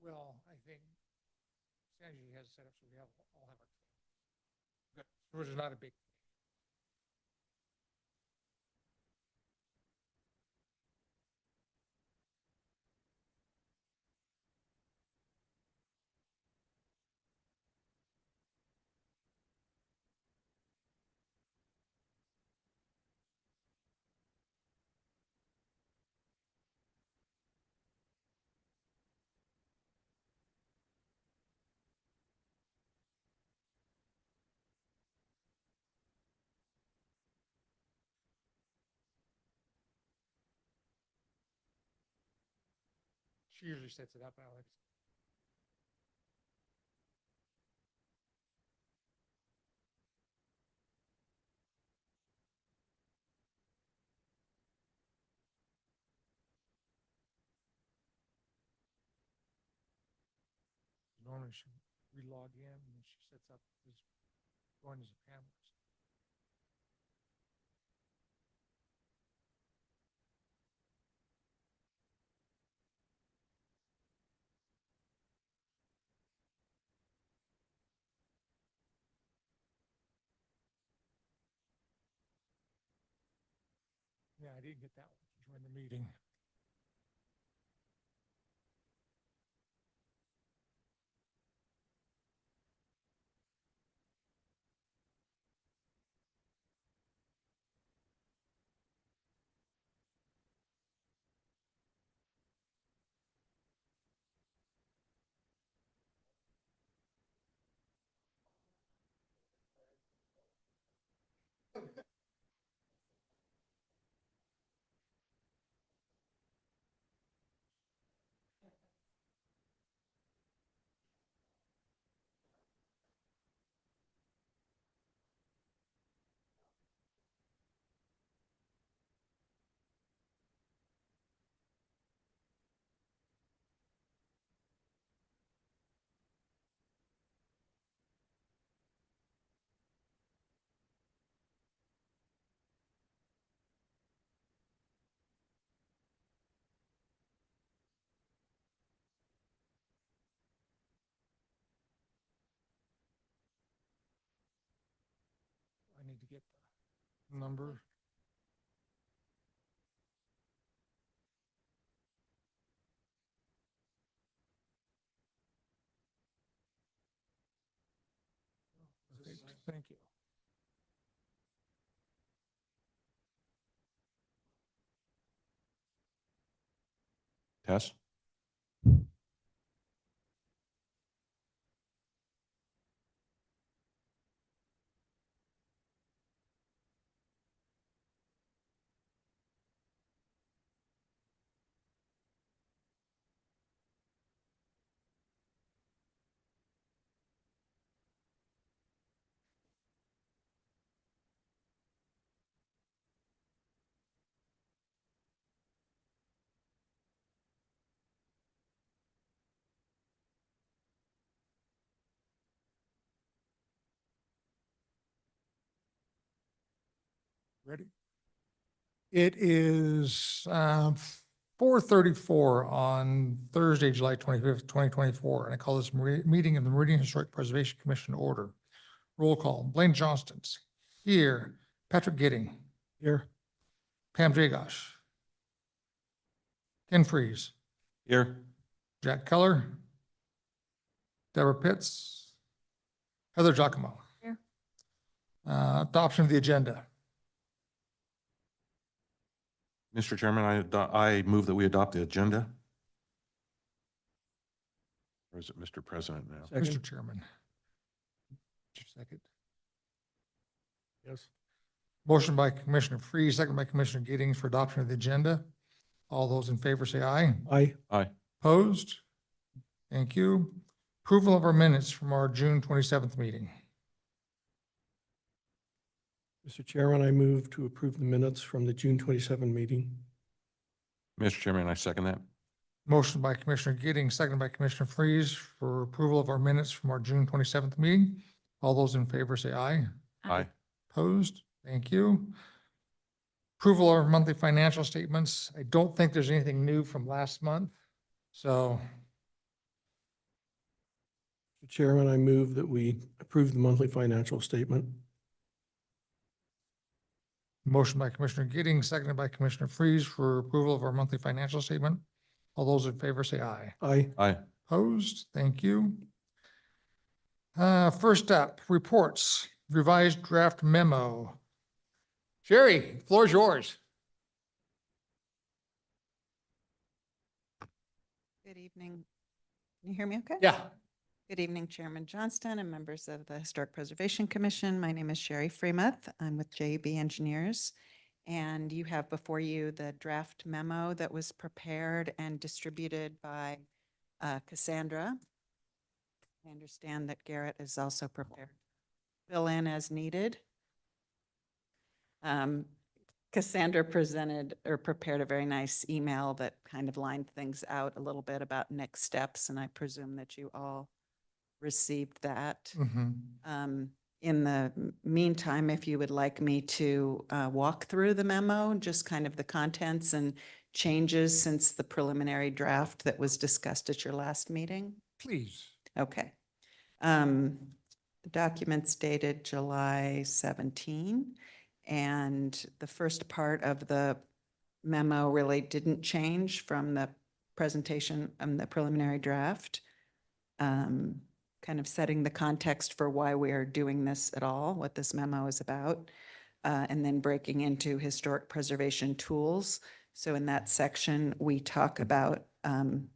Well, I think Sanji has set up so we all have our. Good. Which is not a big. She usually sets it up, Alex. Normally we log in and she sets up as going as a panelist. Yeah, I didn't get that one to join the meeting. I need to get the number. Okay, thank you. Tess? Ready? It is 4:34 on Thursday, July 25th, 2024, and I call this meeting of the Meridian Historic Preservation Commission to order. Roll call. Blaine Johnston's here. Patrick Gidding here. Pam Jagosh. Ken Freeze. Here. Jack Keller. Deborah Pitts. Heather Giacomo. Here. Adoption of the agenda. Mr. Chairman, I move that we adopt the agenda. Or is it Mr. President now? Mr. Chairman. Second. Yes. Motion by Commissioner Freeze, second by Commissioner Giddings for adoption of the agenda. All those in favor say aye. Aye. Aye. Opposed? Thank you. Approval of our minutes from our June 27th meeting. Mr. Chairman, I move to approve the minutes from the June 27 meeting. Mr. Chairman, I second that. Motion by Commissioner Giddings, second by Commissioner Freeze for approval of our minutes from our June 27th meeting. All those in favor say aye. Aye. Opposed? Thank you. Approval of our monthly financial statements. I don't think there's anything new from last month. So Mr. Chairman, I move that we approve the monthly financial statement. Motion by Commissioner Gidding, seconded by Commissioner Freeze for approval of our monthly financial statement. All those in favor say aye. Aye. Aye. Opposed? Thank you. First up, reports, revised draft memo. Sherry, floor is yours. Good evening. Can you hear me okay? Yeah. Good evening, Chairman Johnston and members of the Historic Preservation Commission. My name is Sherry Freemuth. I'm with JB Engineers. And you have before you the draft memo that was prepared and distributed by Cassandra. I understand that Garrett is also prepared. Fill in as needed. Cassandra presented or prepared a very nice email that kind of lined things out a little bit about next steps, and I presume that you all received that. In the meantime, if you would like me to walk through the memo, just kind of the contents and changes since the preliminary draft that was discussed at your last meeting. Please. Okay. The document's dated July 17, and the first part of the memo really didn't change from the presentation and the preliminary draft. Kind of setting the context for why we are doing this at all, what this memo is about, and then breaking into historic preservation tools. So in that section, we talk about kind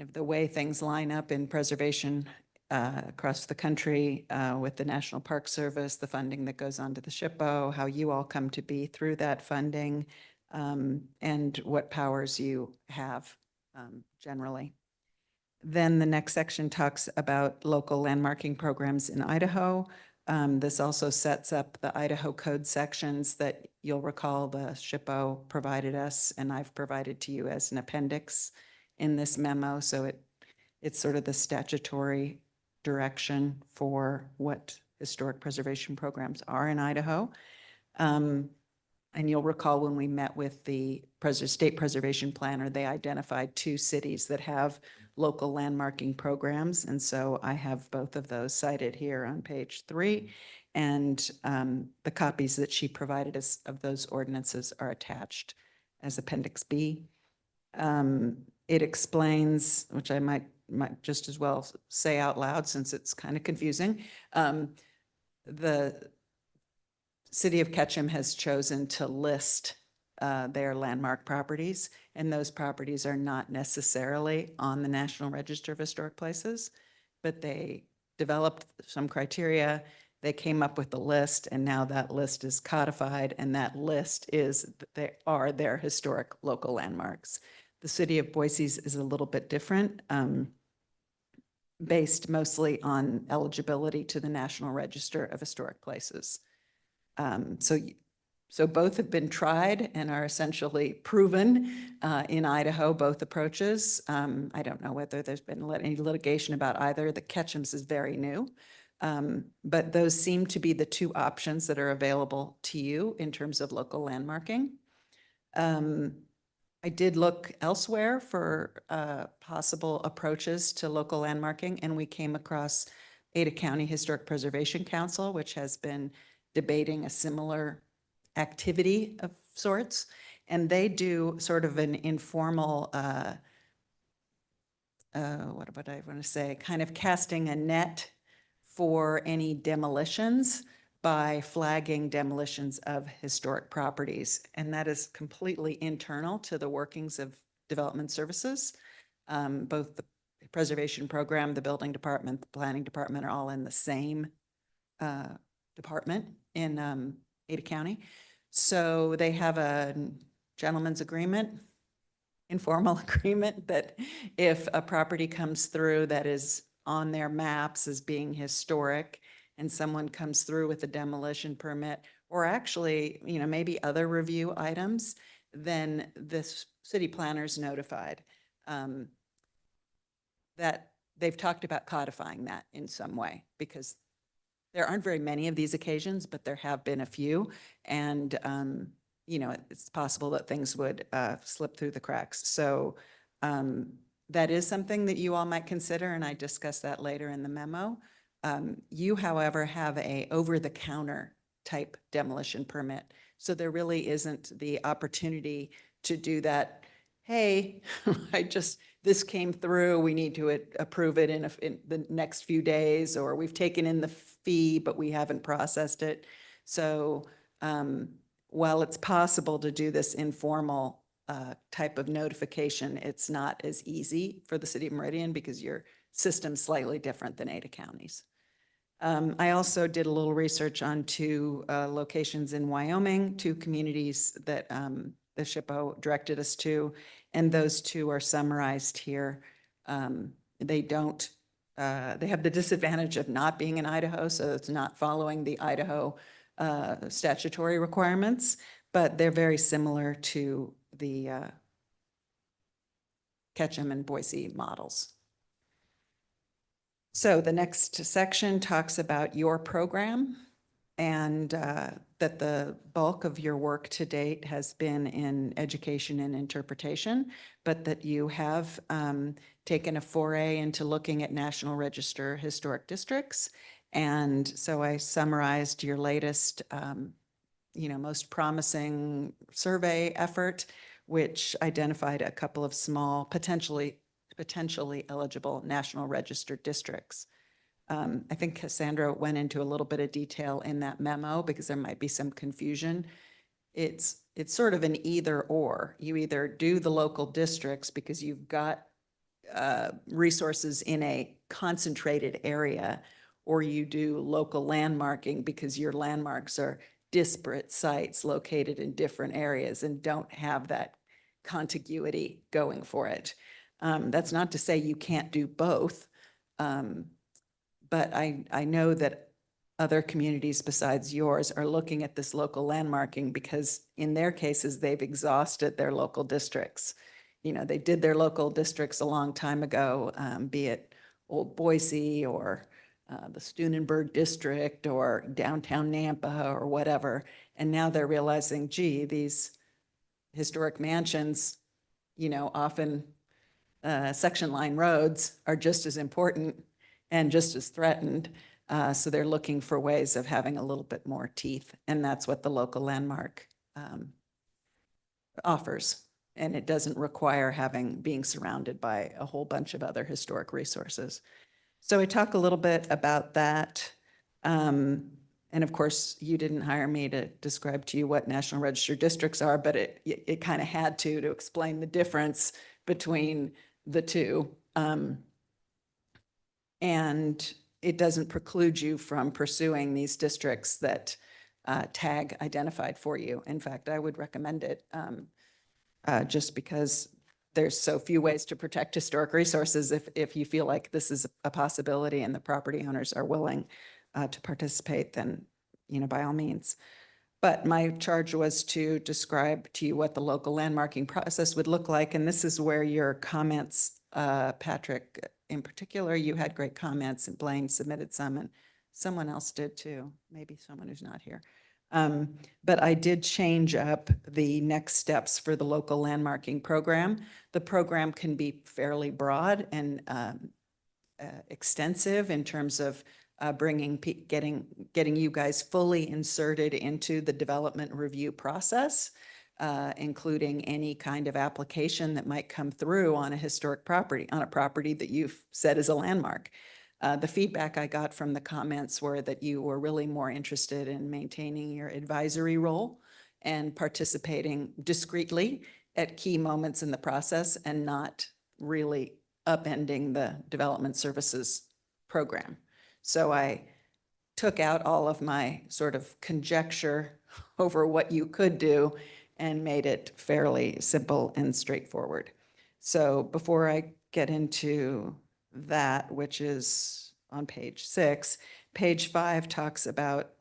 of the way things line up in preservation across the country with the National Park Service, the funding that goes on to the SHPO, how you all come to be through that funding, and what powers you have generally. Then the next section talks about local landmarking programs in Idaho. This also sets up the Idaho code sections that you'll recall the SHPO provided us, and I've provided to you as an appendix in this memo. So it's sort of the statutory direction for what historic preservation programs are in Idaho. And you'll recall when we met with the state preservation planner, they identified 2 cities that have local landmarking programs. And so I have both of those cited here on page 3. And the copies that she provided us of those ordinances are attached as Appendix B. It explains, which I might just as well say out loud since it's kind of confusing. The City of Ketchum has chosen to list their landmark properties, and those properties are not necessarily on the National Register of Historic Places, but they developed some criteria, they came up with a list, and now that list is codified, and that list is, they are their historic local landmarks. The City of Boise's is a little bit different, based mostly on eligibility to the National Register of Historic Places. So both have been tried and are essentially proven in Idaho, both approaches. I don't know whether there's been any litigation about either. The Ketchum's is very new, but those seem to be the 2 options that are available to you in terms of local landmarking. I did look elsewhere for possible approaches to local landmarking, and we came across Ada County Historic Preservation Council, which has been debating a similar activity of sorts, and they do sort of an informal, what would I want to say, kind of casting a net for any demolitions by flagging demolitions of historic properties. And that is completely internal to the workings of development services. Both the preservation program, the building department, the planning department are all in the same department in Ada County. So they have a gentleman's agreement, informal agreement, that if a property comes through that is on their maps as being historic and someone comes through with a demolition permit, or actually, you know, maybe other review items, then this city planner's notified. That they've talked about codifying that in some way, because there aren't very many of these occasions, but there have been a few. And, you know, it's possible that things would slip through the cracks. So that is something that you all might consider, and I discuss that later in the memo. You, however, have a over-the-counter type demolition permit. So there really isn't the opportunity to do that. Hey, this came through, we need to approve it in the next few days, or we've taken in the fee, but we haven't processed it. So while it's possible to do this informal type of notification, it's not as easy for the city of Meridian because your system's slightly different than Ada counties. I also did a little research on two locations in Wyoming, two communities that the SHPO directed us to, and those two are summarized here. They have the disadvantage of not being in Idaho, so it's not following the Idaho statutory requirements, but they're very similar to the Ketchum and Boise models. So the next section talks about your program and that the bulk of your work to date has been in education and interpretation, but that you have taken a foray into looking at National Register historic districts. And so I summarized your latest, most promising survey effort, which identified a couple of small, potentially eligible National Register districts. I think Cassandra went into a little bit of detail in that memo because there might be some confusion. It's sort of an either or. You either do the local districts because you've got resources in a concentrated area, or you do local landmarking because your landmarks are disparate sites located in different areas and don't have that contiguity going for it. That's not to say you can't do both, but I know that other communities besides yours are looking at this local landmarking because in their cases, they've exhausted their local districts. They did their local districts a long time ago, be it Old Boise or the Steunenberg district or downtown Nampa or whatever. And now they're realizing, gee, these historic mansions, often section line roads are just as important and just as threatened. So they're looking for ways of having a little bit more teeth. And that's what the local landmark offers. And it doesn't require being surrounded by a whole bunch of other historic resources. So I talk a little bit about that. And of course, you didn't hire me to describe to you what National Register districts are, but it kind of had to explain the difference between the two. And it doesn't preclude you from pursuing these districts that TAG identified for you. In fact, I would recommend it just because there's so few ways to protect historic resources. If you feel like this is a possibility and the property owners are willing to participate, then, by all means. But my charge was to describe to you what the local landmarking process would look like. And this is where your comments, Patrick, in particular, you had great comments, and Blaine submitted some, and someone else did too, maybe someone who's not here. But I did change up the next steps for the local landmarking program. The program can be fairly broad and extensive in terms of getting you guys fully inserted into the development review process, including any kind of application that might come through on a historic property, on a property that you've set as a landmark. The feedback I got from the comments were that you were really more interested in maintaining your advisory role and participating discreetly at key moments in the process and not really upending the development services program. So I took out all of my sort of conjecture over what you could do and made it fairly simple and straightforward. So before I get into that, which is on page 6, page 5 talks about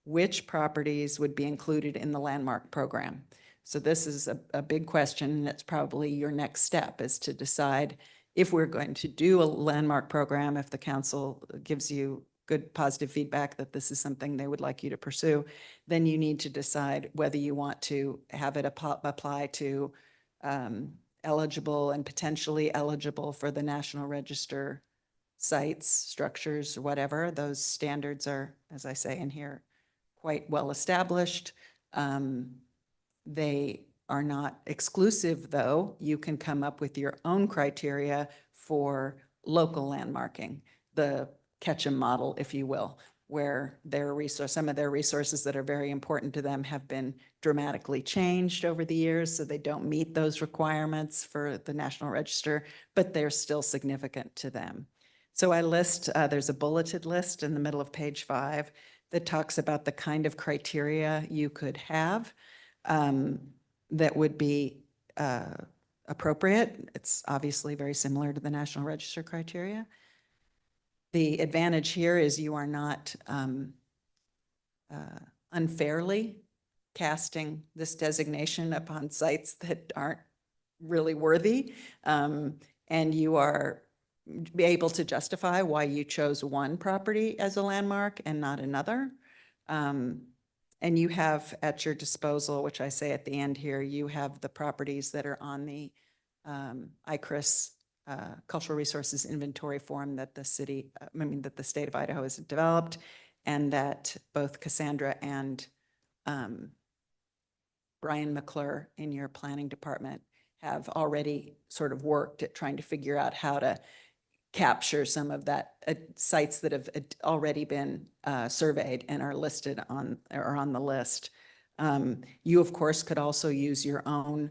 which properties would be included in the landmark program. So this is a big question, and it's probably your next step, is to decide if we're going to do a landmark program, if the council gives you good positive feedback that this is something they would like you to pursue, then you need to decide whether you want to have it apply to eligible and potentially eligible for the National Register sites, structures, whatever. Those standards are, as I say in here, quite well established. They are not exclusive, though. You can come up with your own criteria for local landmarking, the Ketchum model, if you will, where some of their resources that are very important to them have been dramatically changed over the years, so they don't meet those requirements for the National Register, but they're still significant to them. So I list, there's a bulleted list in the middle of page 5 that talks about the kind of criteria you could have that would be appropriate. It's obviously very similar to the National Register criteria. The advantage here is you are not unfairly casting this designation upon sites that aren't really worthy. And you are be able to justify why you chose one property as a landmark and not another. And you have at your disposal, which I say at the end here, you have the properties that are on the ICRIS Cultural Resources Inventory form that the state of Idaho has developed, and that both Cassandra and Brian McClure in your planning department have already sort of worked at trying to figure out how to capture some of that sites that have already been surveyed and are listed on the list. You, of course, could also use your own,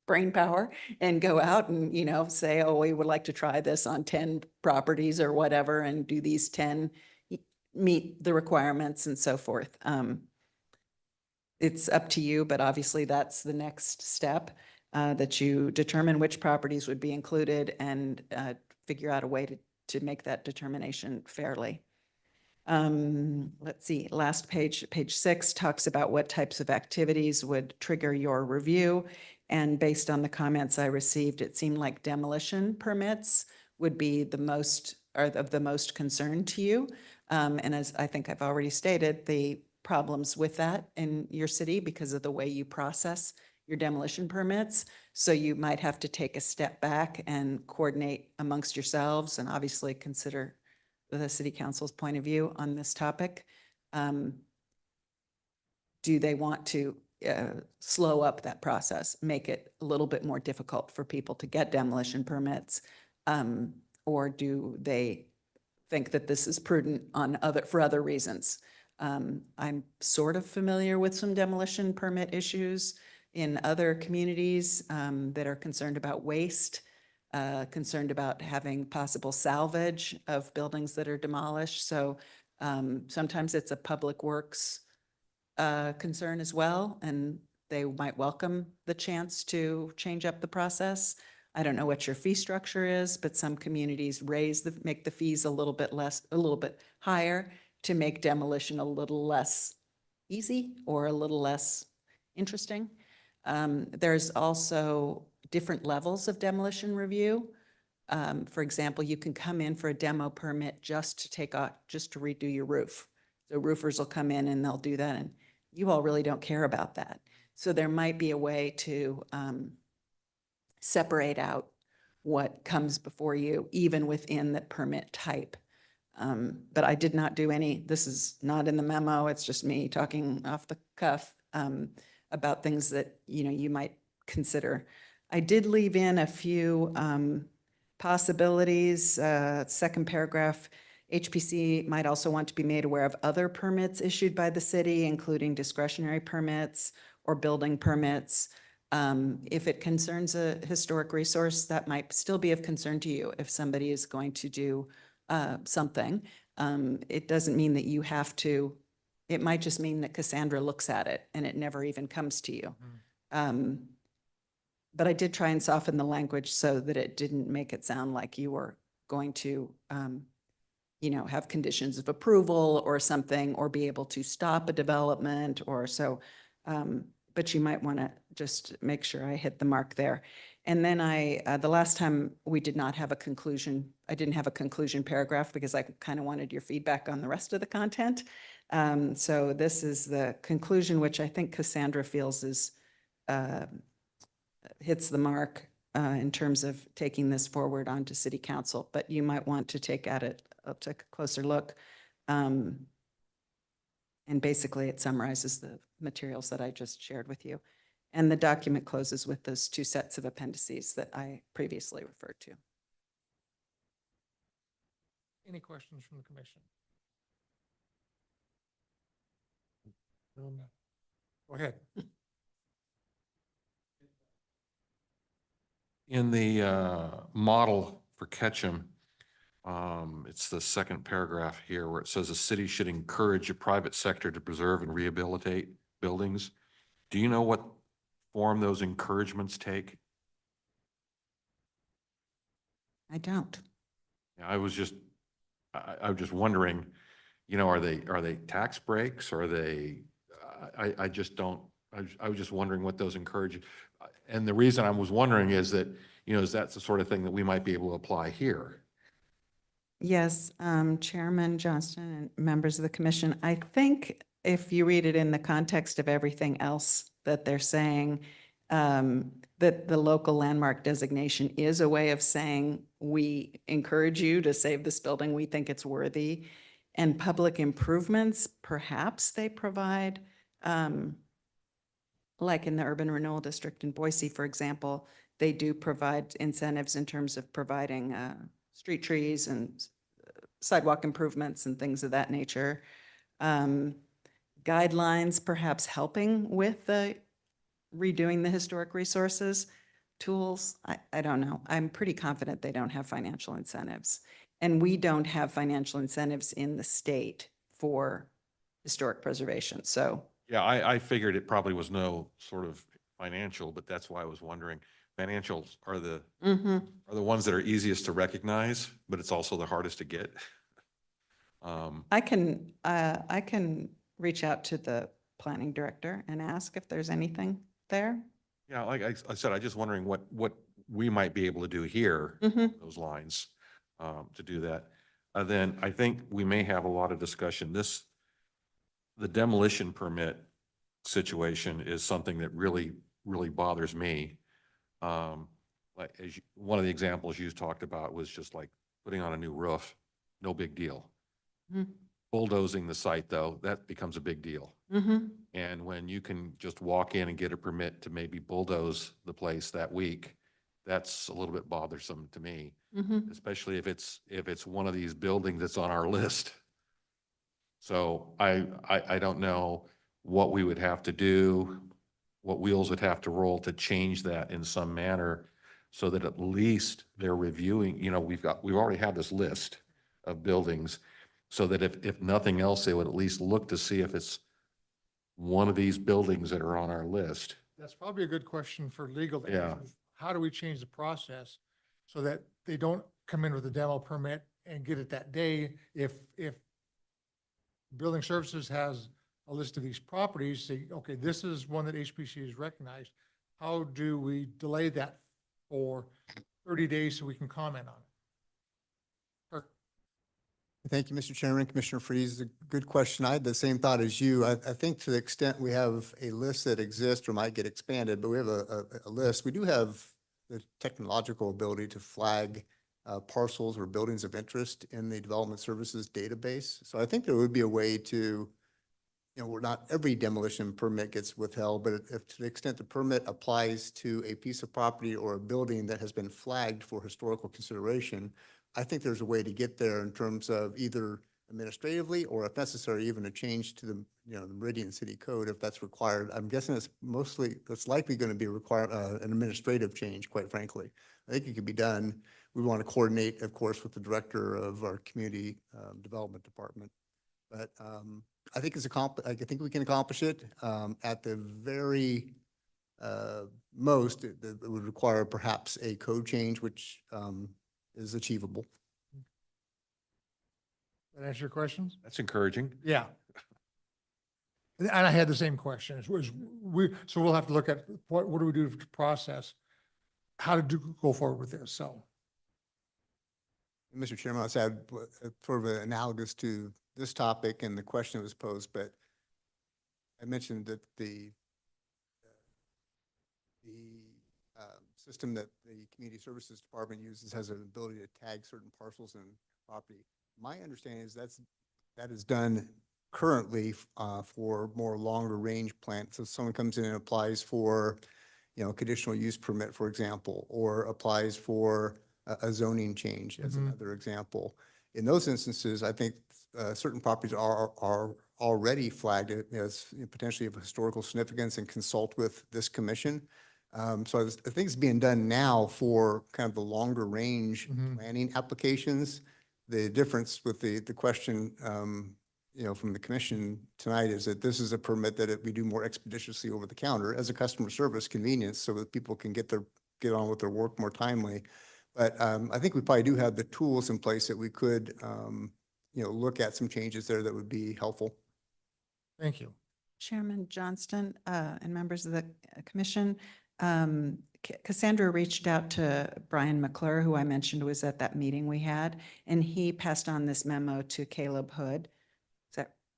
brain power and go out and, say, oh, we would like to try this on 10 properties or whatever, and do these 10 meet the requirements and so forth. It's up to you, but obviously that's the next step. That you determine which properties would be included and figure out a way to make that determination fairly. Let's see, last page 6 talks about what types of activities would trigger your review. And based on the comments I received, it seemed like demolition permits would be of the most concern to you. And as I think I've already stated, the problems with that in your city because of the way you process your demolition permits. So you might have to take a step back and coordinate amongst yourselves and obviously consider the city council's point of view on this topic. Do they want to slow up that process, make it a little bit more difficult for people to get demolition permits? Or do they think that this is prudent for other reasons? I'm sort of familiar with some demolition permit issues in other communities that are concerned about waste, concerned about having possible salvage of buildings that are demolished. So sometimes it's a public works concern as well, and they might welcome the chance to change up the process. I don't know what your fee structure is, but some communities make the fees a little bit higher to make demolition a little less easy or a little less interesting. There's also different levels of demolition review. For example, you can come in for a demo permit just to redo your roof. So roofers will come in and they'll do that, and you all really don't care about that. So there might be a way to separate out what comes before you, even within the permit type. But I did not do this is not in the memo, it's just me talking off the cuff about things that, you might consider. I did leave in a few possibilities. Second paragraph, HPC might also want to be made aware of other permits issued by the city, including discretionary permits or building permits. If it concerns a historic resource, that might still be of concern to you if somebody is going to do something. It doesn't mean that you have to. It might just mean that Cassandra looks at it and it never even comes to you. But I did try and soften the language so that it didn't make it sound like you were going to, have conditions of approval or something, or be able to stop a development or so. But you might want to just make sure I hit the mark there. And then the last time we did not have a conclusion, I didn't have a conclusion paragraph because I kind of wanted your feedback on the rest of the content. So this is the conclusion, which I think Cassandra feels is hits the mark in terms of taking this forward onto city council, but you might want to take a closer look. And basically it summarizes the materials that I just shared with you. And the document closes with those two sets of appendices that I previously referred to. Any questions from the commission? Go ahead. In the model for Ketchum, it's the second paragraph here where it says the city should encourage the private sector to preserve and rehabilitate buildings. Do you know what form those encouragements take? I don't. Yeah, I was just wondering, you know, are they tax breaks? Are they, I just don't, I was just wondering what those encourage. And the reason I was wondering is that, you know, is that the sort of thing that we might be able to apply here? Yes, Chairman Johnston and members of the commission, I think if you read it in the context of everything else that they're saying, that the local landmark designation is a way of saying, we encourage you to save this building, we think it's worthy. And public improvements, perhaps they provide, like in the Urban Renewal District in Boise, for example, they do provide incentives in terms of providing street trees and sidewalk improvements and things of that nature. Guidelines perhaps helping with the redoing the historic resources tools. I don't know. I'm pretty confident they don't have financial incentives. And we don't have financial incentives in the state for historic preservation. So Yeah, I figured it probably was no sort of financial, but that's why I was wondering. Financials are the ones that are easiest to recognize, but it's also the hardest to get. I can reach out to the planning director and ask if there's anything there. Yeah, like I said, I just wondering what we might be able to do here, those lines, to do that. Then I think we may have a lot of discussion. The demolition permit situation is something that really bothers me. Like one of the examples you talked about was just like putting on a new roof, no big deal. Bulldozing the site though, that becomes a big deal. And when you can just walk in and get a permit to maybe bulldoze the place that week, that's a little bit bothersome to me, especially if it's one of these buildings that's on our list. So I don't know what we would have to do, what wheels would have to roll to change that in some manner so that at least they're reviewing, you know, we've already had this list of buildings so that if nothing else, they would at least look to see if it's one of these buildings that are on our list. That's probably a good question for legal. to Yeah. answer. How do we change the process so that they don't come in with a demo permit and get it that day? If building services has a list of these properties, say, okay, this is one that HPC has recognized. How do we delay that for 30 days so we can comment on it? Kirk? Thank you, Mr. Chairman. Commissioner Freeze, a good question. I had the same thought as you. I think to the extent we have a list that exists or might get expanded, but we have a list. We do have the technological ability to flag parcels or buildings of interest in the Development Services database. So I think there would be a way to, you know, not every demolition permit gets withheld, but if to the extent the permit applies to a piece of property or a building that has been flagged for historical consideration, I think there's a way to get there in terms of either administratively or if necessary, even a change to the, you know, the Meridian City Code if that's required. I'm guessing it's likely going to be required, an administrative change, quite frankly. I think it could be done. We want to coordinate, of course, with the director of our community development department. But I think I think we can accomplish it. At the very most, it would require perhaps a code change, which is achievable. That answer your questions? That's encouraging. Yeah. And I had the same question. So we'll have to look at what do we do to process, how to go forward with this, so. Mr. Chairman, I'll add sort of analogous to this topic and the question that was posed, but I mentioned that the system that the Community Services Department uses has an ability to tag certain parcels and property. My understanding is that is done currently for more longer range plants. So someone comes in and applies for, conditional use permit, for example, or applies for a zoning change as another example. In those instances, I think certain properties are already flagged as potentially of historical significance and consult with this commission. So I think it's being done now for kind of the longer range planning applications. The difference with the question, from the commission tonight is that this is a permit that we do more expeditiously over the counter as a customer service convenience so that people can get on with their work more timely. But I think we probably do have the tools in place that we could, look at some changes there that would be helpful. Thank you. Chairman Johnston and members of the commission, Cassandra reached out to Brian McClure, who I mentioned was at that meeting we had, and he passed on this memo to Caleb Hood.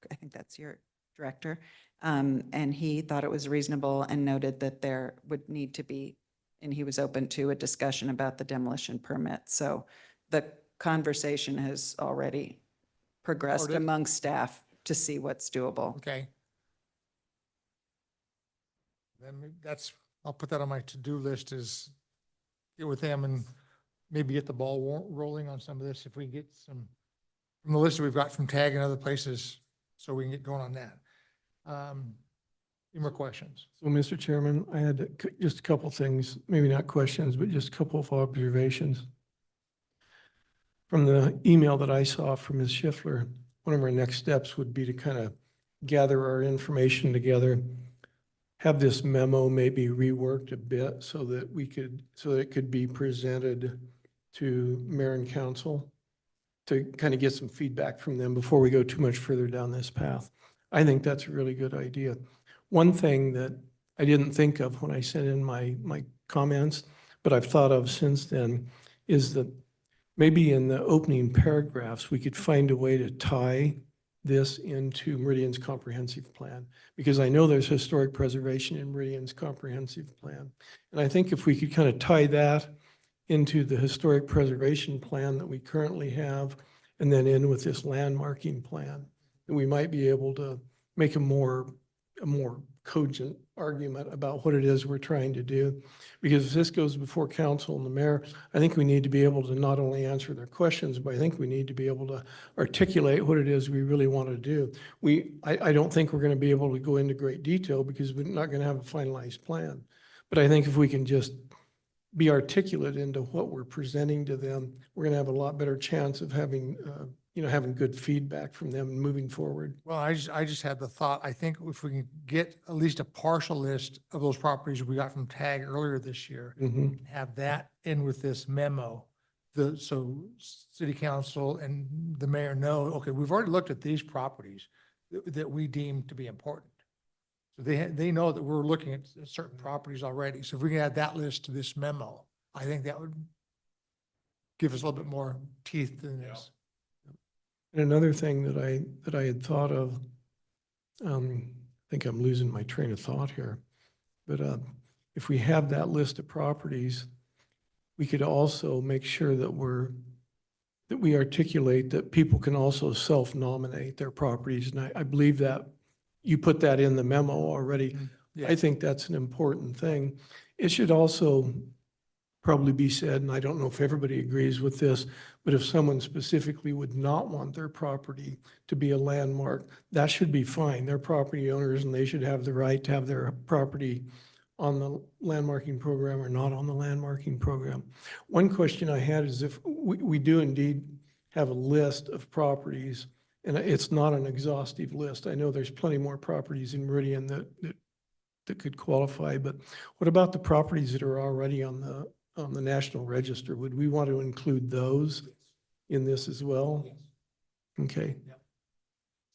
I think that's your director. And he thought it was reasonable and noted that there would need to be, and he was open to a discussion about the demolition permit. So the conversation has already progressed Started. among staff to see what's doable. Okay. Then I'll put that on my to-do list is get with them and maybe get the ball rolling on some of this. If we get some from the list that we've got from TAG and other places, so we can get going on that. Any more questions? So, Mr. Chairman, I had just a couple things, maybe not questions, but just a couple of observations. From the email that I saw from Ms. Schiffler, one of our next steps would be to kind of gather our information together, have this memo maybe reworked a bit so that it could be presented to mayor and council to kind of get some feedback from them before we go too much further down this path. I think that's a really good idea. One thing that I didn't think of when I sent in my comments, but I've thought of since then, is that maybe in the opening paragraphs, we could find a way to tie this into Meridian's comprehensive plan, because I know there's historic preservation in Meridian's comprehensive plan. And I think if we could kind of tie that into the historic preservation plan that we currently have, and then in with this landmarking plan, and we might be able to make a more cogent argument about what it is we're trying to do. Because if this goes before council and the mayor, I think we need to be able to not only answer their questions, but I think we need to be able to articulate what it is we really want to do. I don't think we're going to be able to go into great detail because we're not going to have a finalized plan. But I think if we can just be articulate into what we're presenting to them, we're going to have a lot better chance of having good feedback from them and moving forward. Well, I just had the thought, I think if we can get at least a partial list of those properties we got from TAG earlier this year, have that in with this memo, so city council and the mayor know, okay, we've already looked at these properties that we deem to be important. So they know that we're looking at certain properties already. So if we can add that list to this memo, I think that would give us a little bit more teeth than this. And another thing that I had thought of, I think I'm losing my train of thought here, but if we have that list of properties, we could also make sure that we articulate that people can also self-nominate their properties. And I believe that you put that in the memo already. Yeah. I think that's an important thing. It should also probably be said, and I don't know if everybody agrees with this, but if someone specifically would not want their property to be a landmark, that should be fine. They're property owners and they should have the right to have their property on the landmarking program or not on the landmarking program. One question I had is if we do indeed have a list of properties, and it's not an exhaustive list. I know there's plenty more properties in Meridian that could qualify, but what about the properties that are already on the National Register? Would we want to include those in this as well? Okay.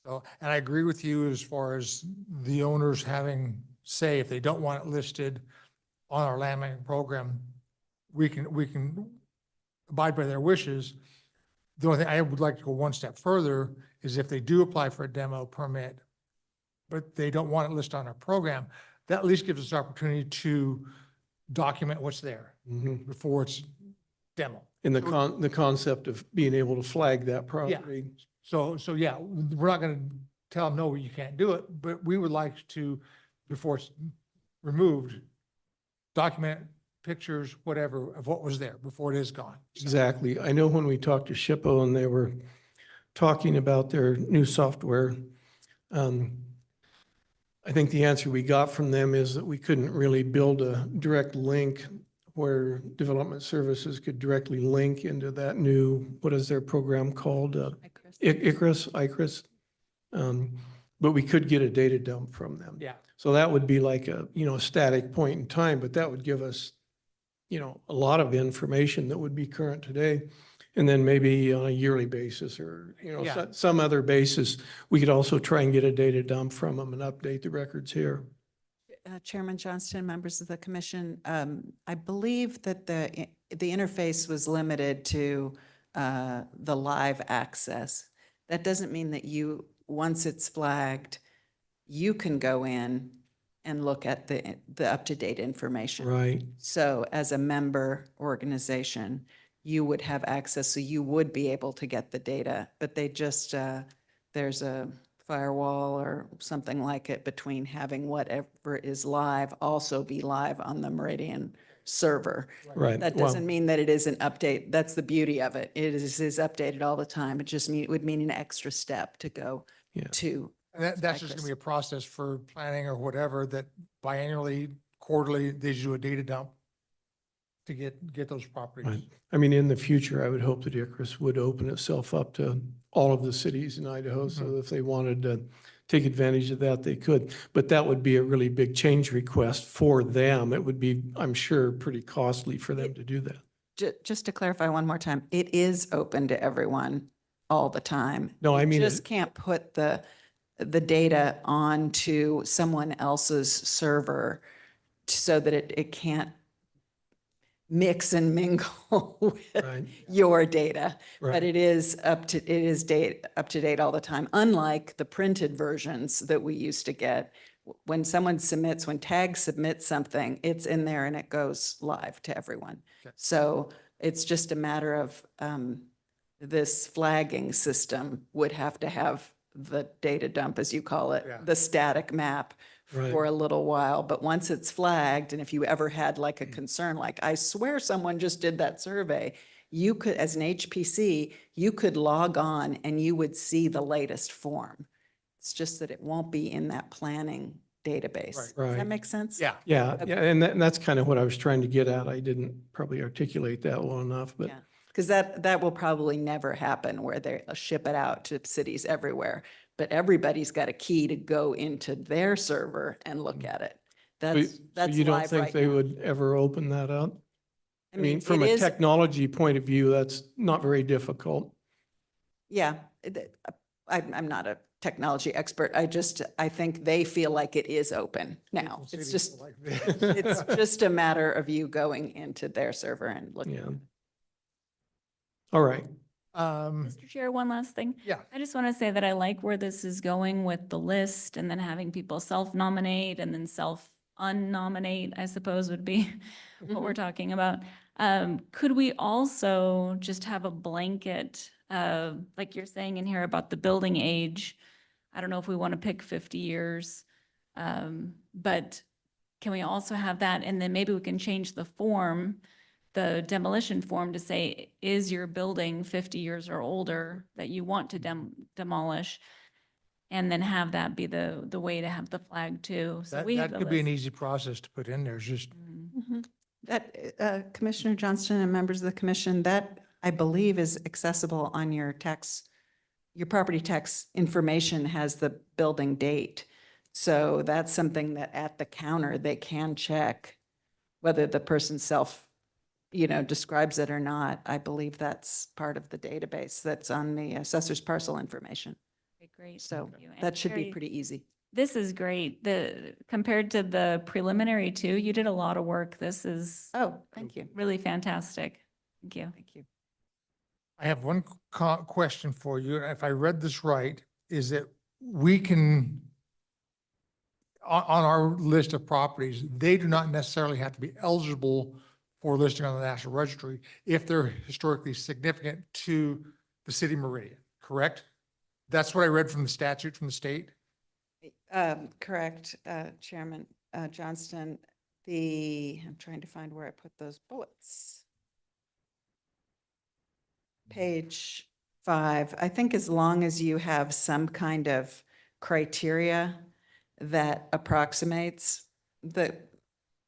So, and I agree with you as far as the owners having say, if they don't want it listed on our landmarking program, we can abide by their wishes. The only thing I would like to go one step further is if they do apply for a demo permit, but they don't want it listed on our program, that at least gives us opportunity to document what's there Mhm. before it's demo. And the concept of being able to flag that property. So yeah, we're not gonna tell them, no, you can't do it, but we would like to, before it's removed, document pictures, whatever, of what was there before it is gone. Exactly. I know when we talked to SHPO and they were talking about their new software, I think the answer we got from them is that we couldn't really build a direct link where development services could directly link into that new, what is their program called? Icarus. But we could get a data dump from them. Yeah, So that would be like a, a static point in time, but that would give us, a lot of information that would be current today. And then maybe on a yearly basis or, Yeah. some other basis, we could also try and get a data dump from them and update the records here. Chairman Johnston, members of the commission, I believe that the interface was limited to the live access. That doesn't mean that once it's flagged, you can go in and look at the up-to-date information. Right. So as a member organization, you would have access, so you would be able to get the data, but they just, there's a firewall or something like it between having whatever is live also be live on the Meridian server. Right. That Well, doesn't mean that it isn't update. That's the beauty of it. It is updated all the time. It just would mean an extra step to go Yeah. to. and that's just gonna be a process for planning or whatever, that biannually, quarterly, they do a data dump to get those properties. Right. I mean, in the future, I would hope that Icarus would open itself up to all of the cities in Idaho. So if they wanted to take advantage of that, they could. But that would be a really big change request for them. It would be, I'm sure, pretty costly for them to do that. Just to clarify one more time, it is open to everyone all the time. No, I You mean, just can't put the data onto someone else's server so that it can't mix and mingle with Right. your data. But Right. it is up to date all the time, unlike the printed versions that we used to get. When TAG submits something, it's in there and it goes live to everyone. Okay. So it's just a matter of, this flagging system would have to have the data dump, as you call it, Yeah. the static map Right. for a little while. But once it's flagged, and if you ever had like Mm. a concern, like, I swear someone just did that survey, you could, as an HPC, you could log on and you would see the latest form. It's just that it won't be in that planning database. Right. Does Right. that make sense? Yeah, Yeah, yeah, and that's kind of what I was trying to get at. I didn't probably articulate that well enough, but Yeah. Because that will probably never happen where they'll ship it out to cities everywhere. But everybody's got a key to go into their server and look at it. so That's you don't live think right they now. would ever open that up? I mean, from it a is- technology point of view, that's not very difficult. Yeah, I'm not a technology expert. I think they feel like it is open now. It's cities just, like this. it's just a matter of you going into their server and looking. Yeah. All right. Mr. Chair, one last thing. Yeah. I just want to say that I like where this is going with the list and then having people self-nominate and then self-unnominate, I suppose would be what we're talking about. Could we also just have a blanket, like you're saying in here about the building age? I don't know if we want to pick 50 years, but can we also have that? And then maybe we can change the form, the demolition form, to say, is your building 50 years or older that you want to demolish? And then have that be the way to have the flag too. So That, we have that the could be an list. easy process to put in there, it's just, Mhm. That, Commissioner Johnston and members of the commission, that I believe is accessible on your property tax information has the building date. So that's something that at the counter, they can check whether the person describes it or not. I believe that's part of the database that's on the assessor's parcel information. Okay, great. So thank you. And that should be Carrie, pretty easy. This is great. Compared to the preliminary too, you did a lot of work. This is Oh, thank you. really fantastic. Thank you. Thank you. I have one question for you. If I read this right, is that we can, on our list of properties, they do not necessarily have to be eligible for listing on the National Registry if they're historically significant to the city of Meridian, correct? That's what I read from the statute from the state. Correct, Chairman Johnston. I'm trying to find where I put those bullets. Page 5, I think as long as you have some kind of criteria that approximates the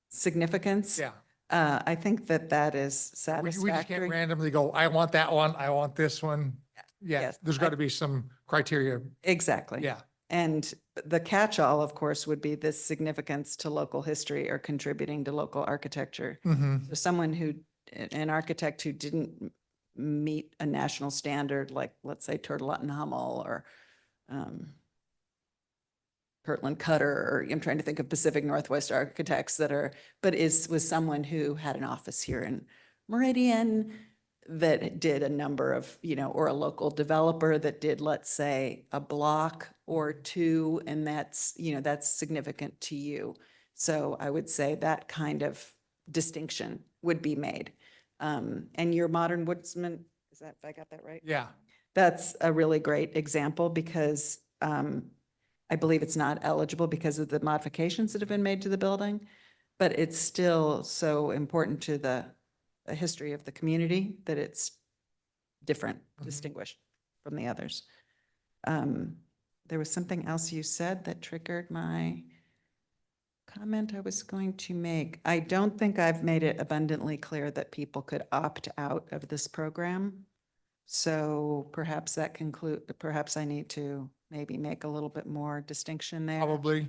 significance. Yeah. I think that is We just can't satisfactory. randomly go, I want that one, I want this one. Yeah, Yes, there's got to be some criteria. Exactly. Yeah. And the catch-all, of course, would be this significance to local history or contributing to local architecture. Mhm. So someone who, an architect who didn't meet a national standard, like, let's say, Turtelot and Hummel or Kirtland Cutter, or I'm trying to think of Pacific Northwest architects was someone who had an office here in Meridian that did a number of, or a local developer that did, let's say, a block or two, and that's significant to you. So I would say that kind of distinction would be made. And your Modern Woodsman, if I got that right? Yeah. That's a really great example because I believe it's not eligible because of the modifications that have been made to the building, but it's still so important to the history of the community that it's different, distinguished from the others. There was something else you said that triggered my comment I was going to make. I don't think I've made it abundantly clear that people could opt out of this program. So perhaps perhaps I need to maybe make a little bit more distinction there. Probably.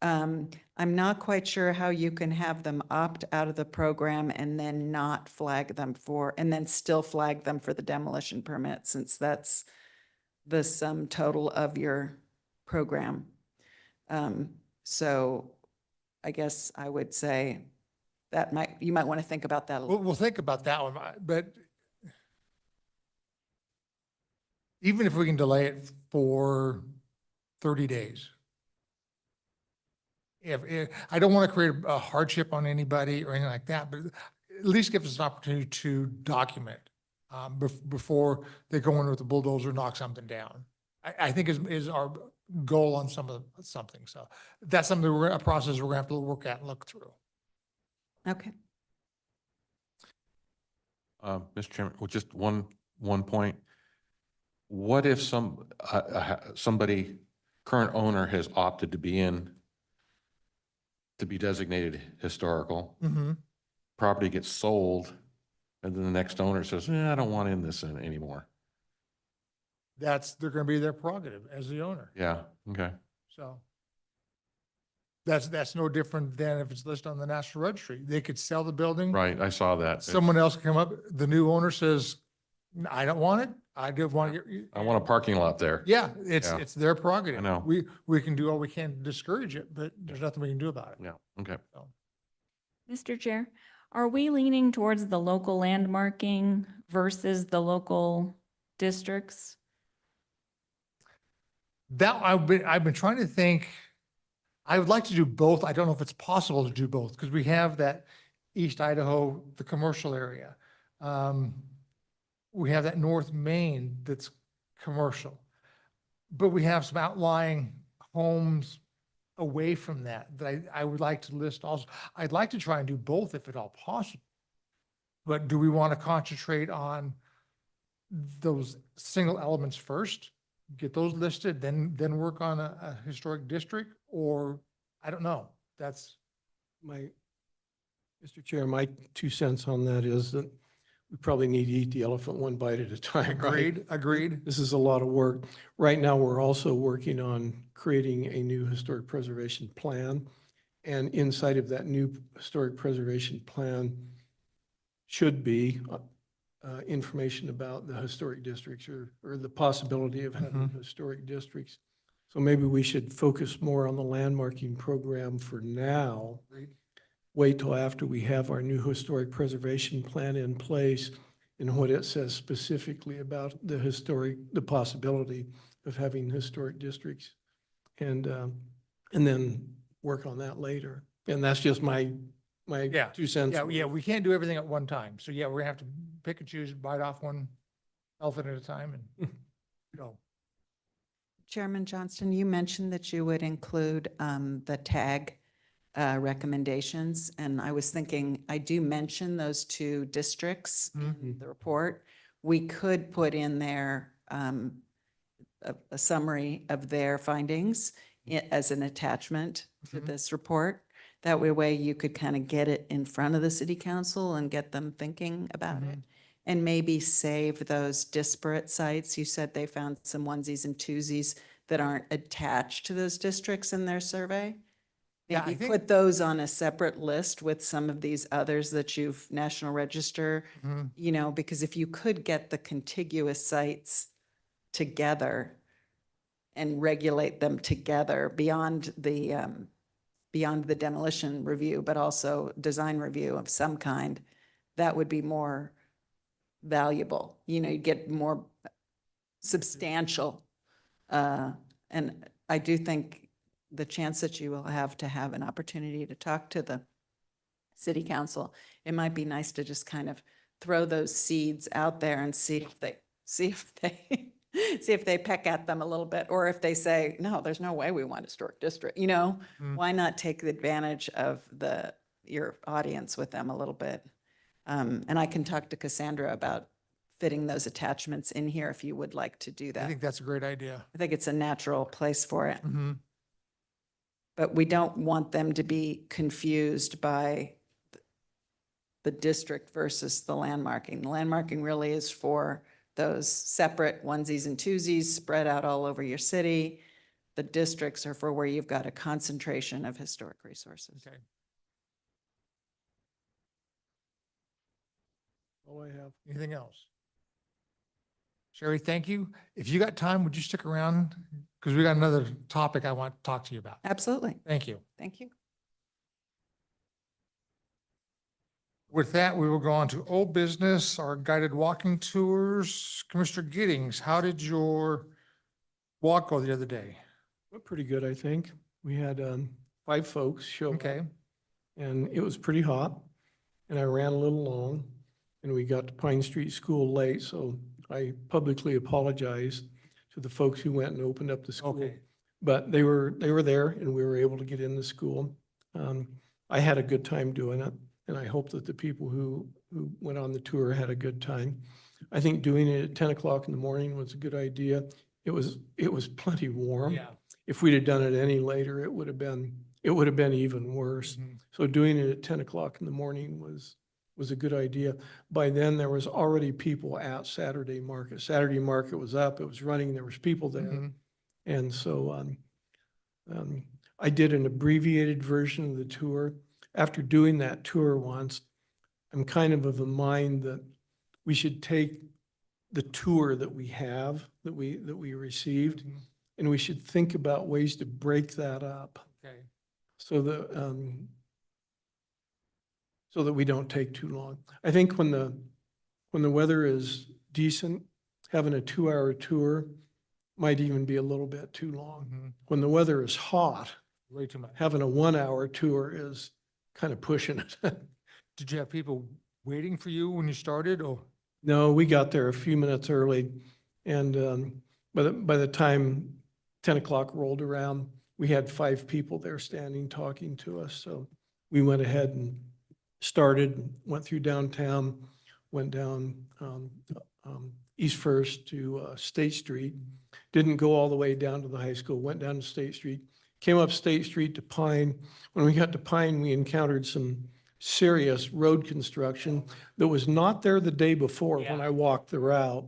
I'm not quite sure how you can have them opt out of the program and then not flag them and then still flag them for the demolition permit, since that's the sum total of your program. So I guess I would say you might want to think about that a little. We'll think about that one, but even if we can delay it for 30 days. If I don't want to create a hardship on anybody or anything like that, but at least give us an opportunity to document before they go in with a bulldozer, knock something down. I think is our goal on something. So that's something a process we're gonna have to work at and look through. Okay. Mr. Chairman, well, just one point. What if somebody, current owner has opted to be designated historical, property gets sold, and then the next owner says, I don't want this in anymore. They're gonna be their prerogative as the owner. Yeah, okay. So that's no different than if it's listed on the National Registry. They could sell the building. Right, I saw that. Someone else can come up, the new owner says, I don't want it. I do want your. I want a parking lot there. Yeah, Yeah. it's their prerogative. I know. We can do all we can to discourage it, but there's nothing we can do about it. Yeah, okay. So, Mr. Chair, are we leaning towards the local landmarking versus the local districts? that I've been trying to think, I would like to do both. I don't know if it's possible to do both because we have that East Idaho, the commercial area. We have that North Main that's commercial. But we have some outlying homes away from that I would like to list also. I'd like to try and do both if at all possible. But do we want to concentrate on those single elements first? Get those listed, then work on a historic district, or I don't know. That's, Mr. Chair, my 2 cents on that is that we probably need to eat the elephant one bite at a time, right? agreed. This is a lot of work. Right now, we're also working on creating a new historic preservation plan. And inside of that new historic preservation plan should be information about the historic districts or the possibility of having historic districts. So maybe we should focus more on the landmarking program for now. Agreed. Wait till after we have our new historic preservation plan in place and what it says specifically about the possibility of having historic districts. And then work on that later. And that's just my Yeah. 2 cents. Yeah, yeah, worth. we can't do everything at one time. So yeah, we're gonna have to pick and choose, bite off one elephant at a time and go. Chairman Johnston, you mentioned that you would include the tag recommendations, and I was thinking, I do mention those two districts in the report. We could put in there a summary of their findings as an attachment to Mhm. this report. That way you could kind of get it in front of the city council and get them thinking about it. Mhm. And maybe save those disparate sites. You said they found some onesies and twosies that aren't attached to those districts in their survey. Yeah, I Maybe think- put those on a separate list with some of these others that you've National Register, Mhm. you know, because if you could get the contiguous sites together and regulate them together beyond the demolition review, but also design review of some kind, that would be more valuable. You know, you get more substantial. And I do think the chance that you will have to have an opportunity to talk to the city council, it might be nice to just kind of throw those seeds out there and see if they see if they peck at them a little bit, or if they say, no, there's no way we want a historic district, you know? Mm. Why not take advantage of your audience with them a little bit? And I can talk to Cassandra about fitting those attachments in here if you would like to do I that. think that's a great idea. I think it's a natural place for it, Mhm. but we don't want them to be confused by the district versus the landmarking. The landmarking really is for those separate onesies and twosies spread out all over your city. The districts are for where you've got a concentration of historic resources. Okay. All I have. Anything else? Sherry, thank you. If you got time, would you stick around? Because we got another topic I want to talk to you about. Absolutely. Thank you. Thank you. With that, we will go on to old business, our guided walking tours. Commissioner Giddings, how did your walk go the other day? Went pretty good, I think. We had 5 folks show up. Okay, And it was pretty hot, and I ran a little long, and we got to Pine Street School late, so I publicly apologized to the folks who went and opened up the school. okay. But they were there, and we were able to get in the school. I had a good time doing it, and I hope that the people who went on the tour had a good time. I think doing it at 10 o'clock in the morning was a good idea. It was plenty warm. Yeah. If we'd have done it any later, it would have been even worse. Mhm. So doing it at 10 o'clock in the morning was a good idea. By then, there was already people at Saturday Market. Saturday Market was up, it was running, there was people there. Mhm. And so I did an abbreviated version of the tour. After doing that tour once, I'm kind of the mind that we should take the tour that we have, that we received, Mhm. and we should think about ways to break that up Okay. so that we don't take too long. I think when the weather is decent, having a 2-hour tour might even be a little bit too long. Mhm. When the weather is hot, Way too much. having a 1-hour tour is kind of pushing it. Did you have people waiting for you when you started or? No, we got there a few minutes early, and by the time 10 o'clock rolled around, we had 5 people there standing, talking to us. So we went ahead and started, went through downtown, went down East First to State Street. Didn't go all the way down to the high school, went down to State Street, came up State Street to Pine. When we got to Pine, we encountered some serious road construction that was not there the day before when Yeah. I walked the route.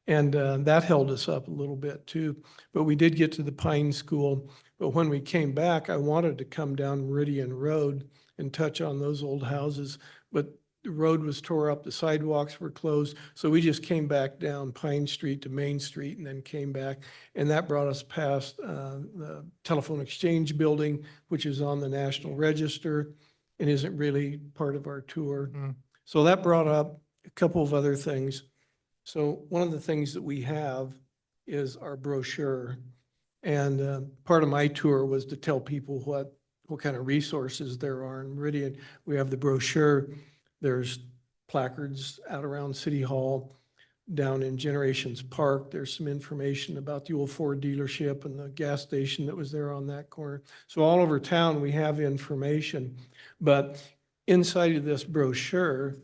And that held us up a little bit too. But we did get to the Pine School. But when we came back, I wanted to come down Meridian Road and touch on those old houses. But the road was tore up, the sidewalks were closed. So we just came back down Pine Street to Main Street and then came back. And that brought us past the Telephone Exchange Building, which is on the National Register and isn't really part of our tour. Mhm. So that brought up a couple of other things. So one of the things that we have is our brochure. And part of my tour was to tell people what kind of resources there are in Meridian. We have the brochure, there's placards out around City Hall. Down in Generations Park, there's some information about the old Ford dealership and the gas station that was there on that corner. So all over town, we have information. But inside of this brochure,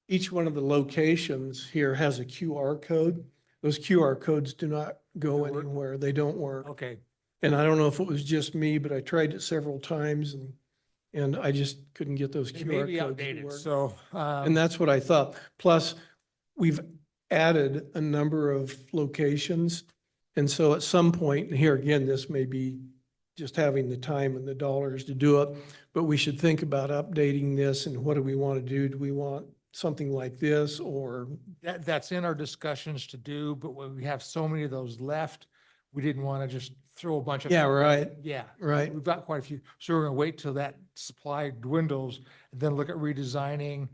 each one of the locations here has a QR code. Those QR codes do not go They work? anywhere. They don't work. Okay, And I don't know if it was just me, but I tried it several times and I just couldn't get those it may QR be codes to outdated, work. so. And that's what I thought. Plus, we've added a number of locations. And so at some point, and here again, this may be just having the time and the dollars to do it, but we should think about updating this and what do we want to do? Do we want something like this or? That's in our discussions to do, but when we have so many of those left, we didn't want to just throw a bunch of. Yeah, right, Yeah. right. We've got quite a few. So we're gonna wait till that supply dwindles and then look at redesigning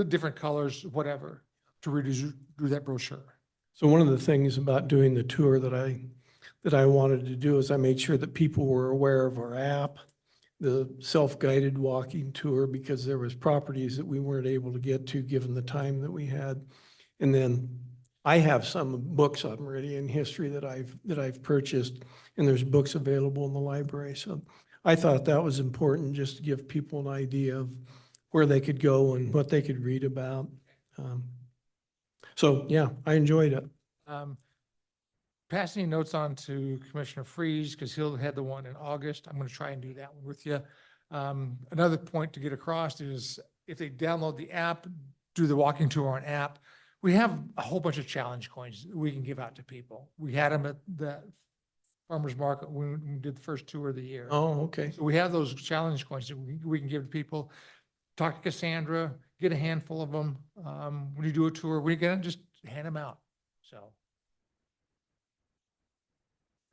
different colors, whatever, to redo that brochure. So one of the things about doing the tour that I wanted to do is I made sure that people were aware of our app, the self-guided walking tour, because there was properties that we weren't able to get to given the time that we had. And then I have some books on Meridian history that I've purchased, and there's books available in the library. So I thought that was important just to give people an idea of where they could go and what they could read about. So yeah, I enjoyed it. Passing notes on to Commissioner Freeze, because he'll had the one in August. I'm going to try and do that one with you. Another point to get across is if they download the app, do the walking tour on app, we have a whole bunch of challenge coins that we can give out to people. We had them at the farmer's market when we did the first tour of the year. Oh, okay. So we have those challenge coins that we can give to people. Talk to Cassandra, get a handful of them. When you do a tour, we're gonna just hand them out, so.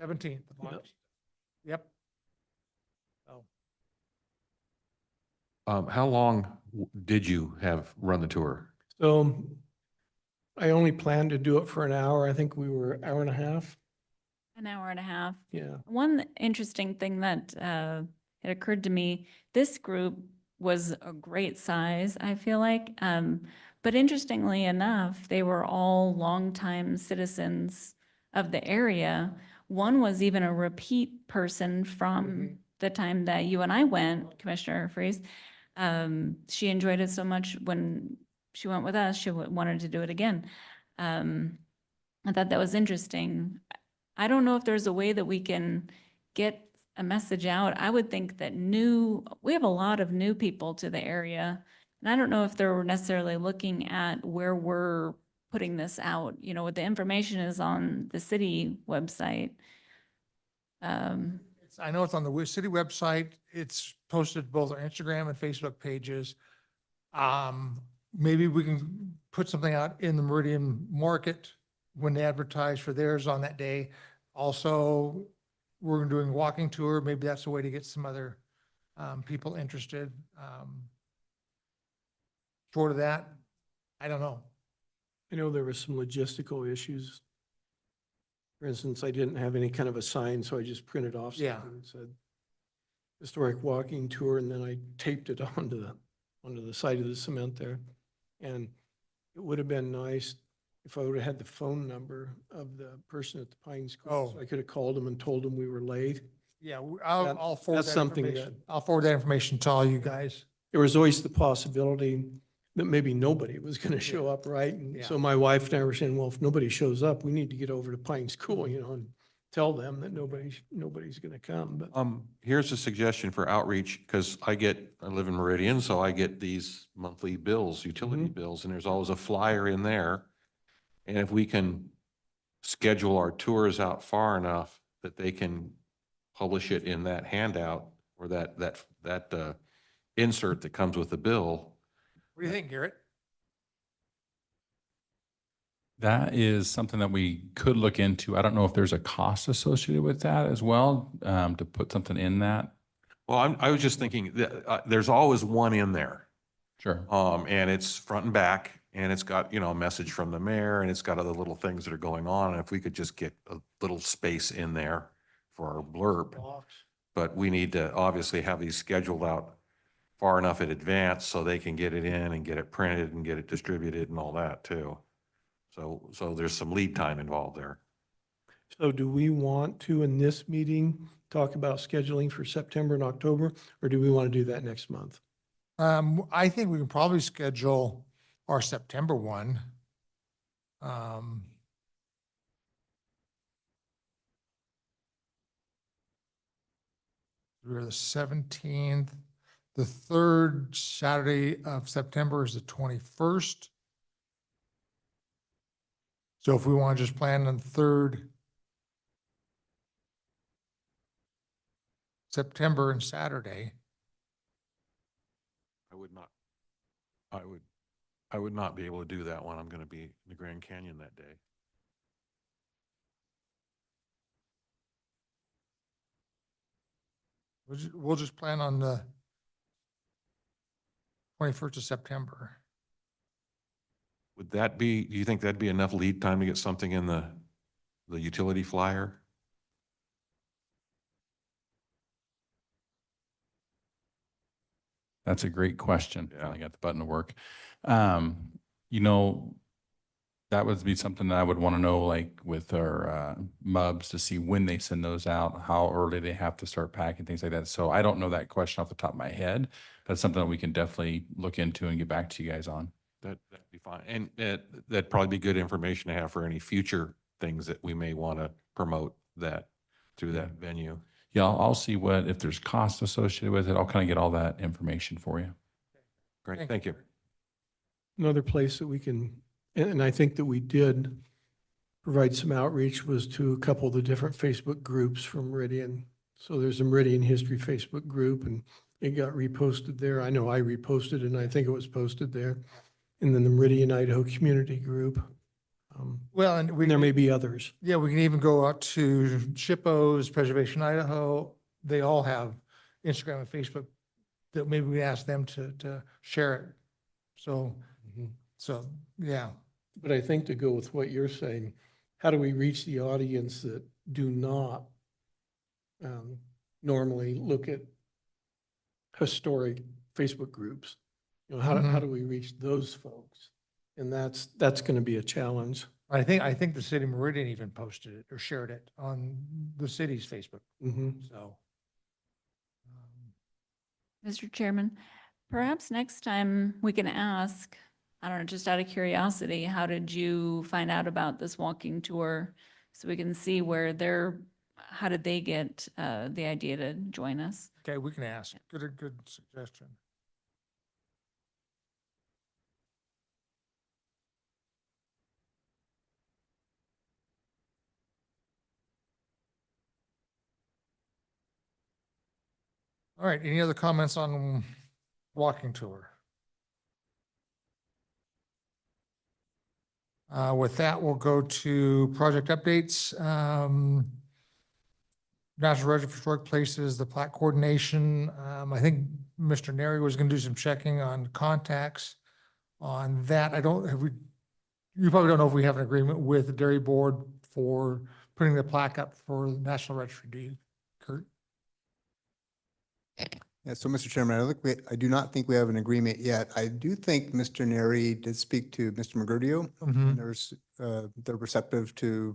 17th of Yep. August. Yep. Oh, How long did you have run the tour? So I only planned to do it for an hour. I think we were an hour and a half. An hour and a half. Yeah. One interesting thing that it occurred to me, this group was a great size, I feel like. But interestingly enough, they were all longtime citizens of the area. One was even a repeat person from the time that you and I went, Commissioner Freeze. She enjoyed it so much when she went with us, she wanted to do it again. I thought that was interesting. I don't know if there's a way that we can get a message out. I would think that we have a lot of new people to the area. And I don't know if they're necessarily looking at where we're putting this out. You know, what the information is on the city website. I know it's on the city website. It's posted both our Instagram and Facebook pages. Maybe we can put something out in the Meridian Market when they advertise for theirs on that day. Also, we're doing a walking tour. Maybe that's a way to get some other people interested. Short of that, I don't know. I know there were some logistical issues. For instance, I didn't have any kind of a sign, so I just printed off Yeah. something that said historic walking tour, and then I taped it onto the side of the cement there. And it would have been nice if I would have had the phone number of the person at the Pine School. So Oh. I could have called them and told them we were late. Yeah, That- I'll forward that's that something information. I'll forward that information to all you guys. There was always the possibility that maybe nobody was going to show up, right? And Yeah. so my wife and I were saying, well, if nobody shows up, we need to get over to Pine School, you know, and tell them that nobody's going to come, but. Here's a suggestion for outreach, because I live in Meridian, so I get these monthly bills, utility bills, and there's always a flyer in there. And if we can schedule our tours out far enough that they can publish it in that handout or that insert that comes with the bill. What do you think, Garrett? That is something that we could look into. I don't know if there's a cost associated with that as well, to put something in that. Well, I was just thinking that there's always one in there. Sure. And it's front and back, and it's got, a message from the mayor, and it's got other little things that are going on. And if we could just get a little space in there for our blurb, But we need to obviously have these scheduled out far enough in advance so they can get it in and get it printed and get it distributed and all that too. So there's some lead time involved there. So do we want to, in this meeting, talk about scheduling for September and October, or do we want to do that next month? I think we can probably schedule our September one. We're the 17th. The third Saturday of September is the 21st. So if we want to just plan on the third September and Saturday, I would not be able to do that one. I'm going to be in the Grand Canyon that day. we'll just plan on the 21st of September. Would that be, do you think that'd be enough lead time to get something in the utility flyer? That's a great question. Yeah. I got the button to work. You know, that would be something that I would want to know, like with our MUBs, to see when they send those out, how early they have to start packing, things like that. So I don't know that question off the top of my head, but it's something that we can definitely look into and get back to you guys on. That'd be fine. And that'd probably be good information to have for any future things that we may want to promote that through that venue. Yeah, I'll see what, if there's costs associated with it, I'll kind of get all that information for you. Great, thank you. Another place that we can, and I think that we did provide some outreach, was to a couple of the different Facebook groups from Meridian. So there's a Meridian History Facebook group, and it got reposted there. I know I reposted it, and I think it was posted there. And then the Meridian Idaho Community Group. Well, and There may be others. yeah, we can even go out to SHPO's, Preservation Idaho. They all have Instagram and Facebook that maybe we ask them to share it. So, yeah. But I think to go with what you're saying, how do we reach the audience that do not normally look at historic Facebook groups? You know, how do we reach those folks? And that's going to be a challenge. I think the city of Meridian even posted it or shared it on the city's Facebook. Mhm. So. Mr. Chairman, perhaps next time we can ask, I don't know, just out of curiosity, how did you find out about this walking tour? So we can see how did they get the idea to join us? Okay, we can ask. Good suggestion. All right, any other comments on walking tour? With that, we'll go to project updates. National Register of Historic Places, the plat coordination. I think Mr. Neri was going to do some checking on contacts on that. You probably don't know if we have an agreement with the Dairy Board for putting the plaque up for the National Registry. Do you, Kurt? Yeah, so Mr. Chairman, I do not think we have an agreement yet. I do think Mr. Neri did speak to Mr. Magurdio. And there's, they're receptive to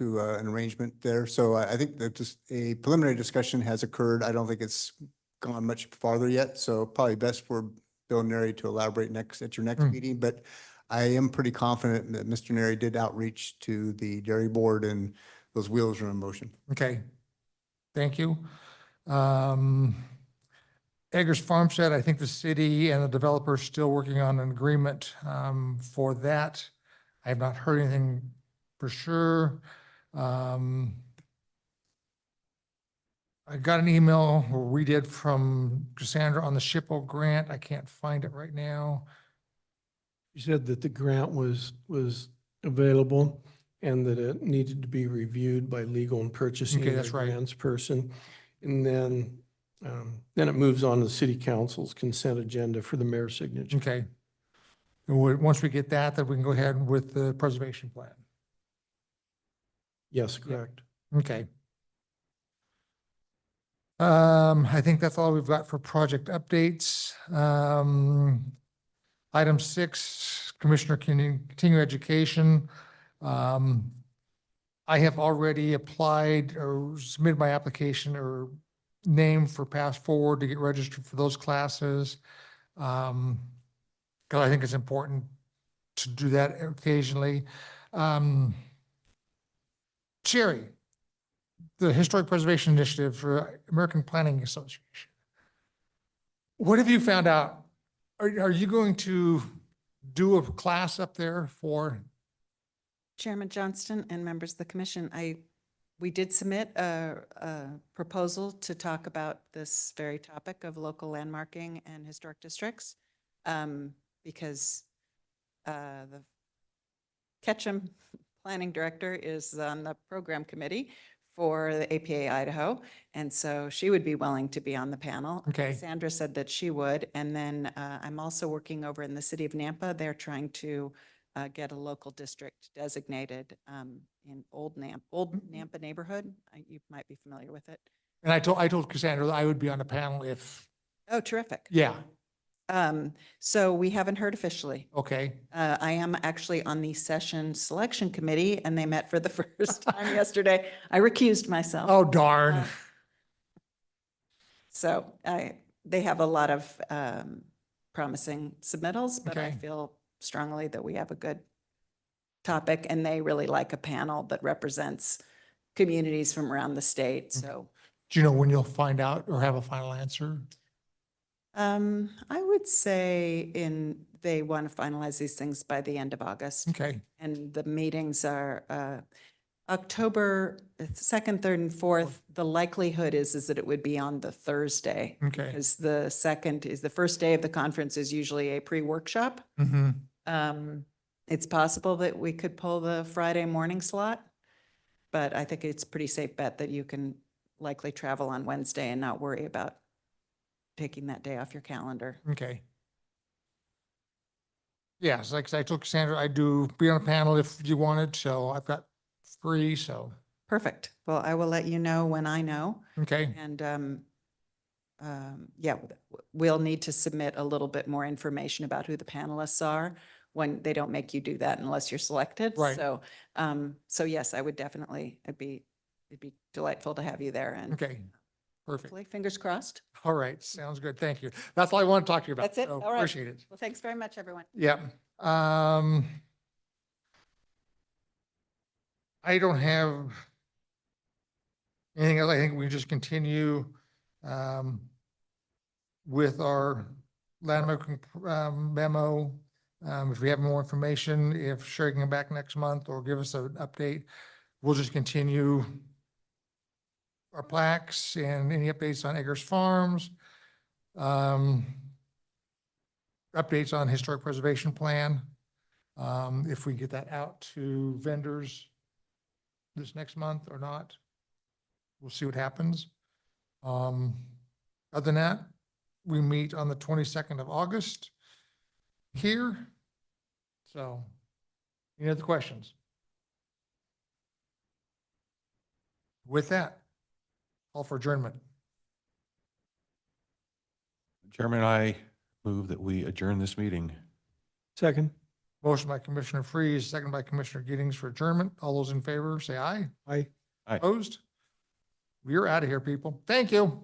an arrangement there. So I think that just a preliminary discussion has occurred. I don't think it's gone much farther yet. So probably best for Bill Neri to elaborate at your next meeting. But I am pretty confident that Mr. Neri did outreach to the Dairy Board and those wheels are in motion. Okay, thank you. Eggers Farmstead, I think the city and the developer are still working on an agreement for that. I have not heard anything for sure. I got an email, or we did, from Cassandra on the SHPO grant. I can't find it right now. You said that the grant was available and that it needed to be reviewed by legal and purchasing. Okay, that's right. Grants person. And then it moves on to the city council's consent agenda for the mayor's signature. Okay. And once we get that, then we can go ahead with the preservation plan. Yes, correct. Okay. I think that's all we've got for project updates. Item 6, Commissioner Continuing Education. I have already applied or submitted my application or name for Pass Forward to get registered for those classes. Because I think it's important to do that occasionally. Sherry, the Historic Preservation Initiative for American Planning Association. What have you found out? Are you going to do a class up there for? Chairman Johnston and members of the commission, we did submit a proposal to talk about this very topic of local landmarking and historic districts, because the Ketchum Planning Director is on the program committee for the APA Idaho, and so she would be willing to be on the panel. Okay. Sandra said that she would, and then I'm also working over in the city of Nampa. They're trying to get a local district designated in Old Nampa neighborhood. You might be familiar with it. And I told Cassandra that I would be on the panel if, Oh, terrific. yeah, So we haven't heard officially. okay. I am actually on the session selection committee, and they met for the first time yesterday. I recused myself. Oh, darn. So they have a lot of promising submittals, but I Okay. feel strongly that we have a good topic, and they really like a panel that represents communities from around the state. So Do you know when you'll find out or have a final answer? I would say they want to finalize these things by the end of August. Okay, And the meetings are October 2nd, 3rd, and 4th. The likelihood is that it would be on the Thursday. okay. Because the second is the first day of the conference is usually a pre-workshop. Mm-hmm. It's possible that we could pull the Friday morning slot, but I think it's a pretty safe bet that you can likely travel on Wednesday and not worry about taking that day off your calendar. Okay. Yes, like I told Cassandra, I do be on a panel if you wanted, so I've got 3, so, Perfect. Well, I will let you know when I know. okay, And yeah, we'll need to submit a little bit more information about who the panelists are when they don't make you do that unless you're selected. Right. So yes, I would definitely, it'd be delightful to have you there, and okay, perfect. hopefully, fingers crossed. All right, sounds good, thank you. That's all I want to talk to you about. That's it? so All right. Appreciate it. Well, thanks very much, everyone. Yeah. I don't have anything else. I think we just continue with our landmark memo. If we have more information, if Sherry can come back next month or give us an update, we'll just continue our plaques and any updates on Eggers Farms. Updates on historic preservation plan. If we get that out to vendors this next month or not, we'll see what happens. Other than that, we meet on the 22nd of August here. So, any other questions? With that, call for adjournment. Chairman, I move that we adjourn this meeting. Second. Motion by Commissioner Freeze, second by Commissioner Giddings for adjournment. All those in favor, say aye. Aye. Aye. Opposed? We're out of here, people. Thank you.